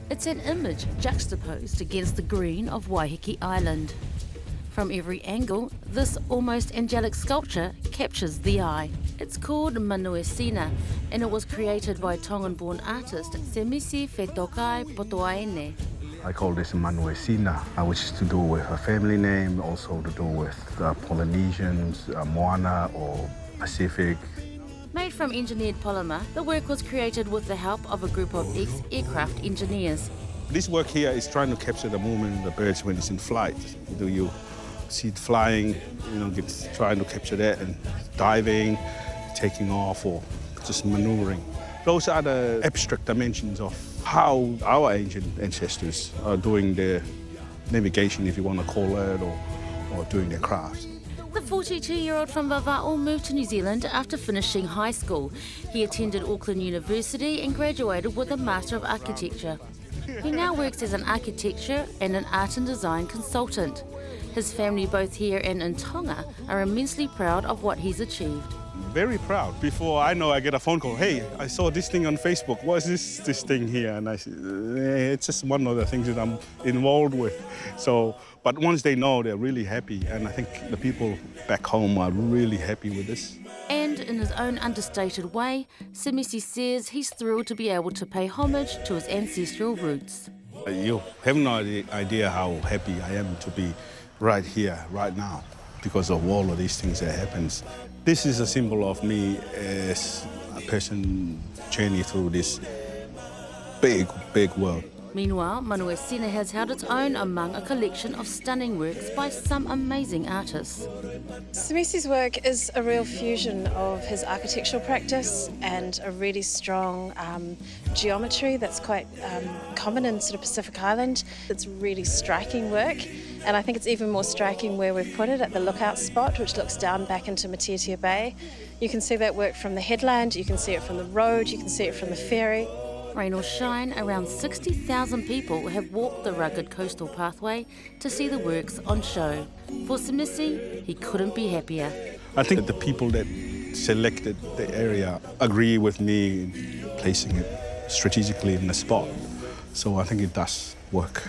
It's an image juxtaposed against the green of Waiheke Island. From every angle, this almost angelic sculpture captures the eye. It's called Manuesina, and it was created by Tongan-born artist Semisi Fetokai Potoaene. I call this Manuesina, which is to do with a family name, also to do with Polynesians, Moana or Pacific. Made from engineered polymer, the work was created with the help of a group of ex-aircraft engineers. This work here is trying to capture the movement of the birds when it's in flight. You see it flying, trying to capture that, and diving, taking off, or just maneuvering. Those are the abstract dimensions of how our ancient ancestors are doing their navigation, if you want to call it, or doing their crafts. The 42-year-old from Vava'o moved to New Zealand after finishing high school. He attended Auckland University and graduated with a Master of Architecture. He now works as an architecture and an art and design consultant. His family, both here and in Tonga, are immensely proud of what he's achieved. Very proud. Before I know, I get a phone call. Hey, I saw this thing on Facebook. What is this thing here? And I said, it's just one of the things that I'm involved with. But once they know, they're really happy. And I think the people back home are really happy with this. And in his own understated way, Semisi says he's thrilled to be able to pay homage to his ancestral roots. You have no idea how happy I am to be right here, right now, because of all of these things that happens. This is a symbol of me as a person journey through this big, big world. Meanwhile, Manuesina has held its own among a collection of stunning works by some amazing artists. Semisi's work is a real fusion of his architectural practice and a really strong geometry that's quite common in sort of Pacific Island. It's really striking work, and I think it's even more striking where we've put it at the lookout spot, which looks down back into Matiatia Bay. You can see that work from the headland, you can see it from the road, you can see it from the ferry. Rain or shine, around 60,000 people have walked the rugged coastal pathway to see the works on show. For Semisi, he couldn't be happier. I think that the people that selected the area agree with me in placing it strategically in the spot. So I think it does work.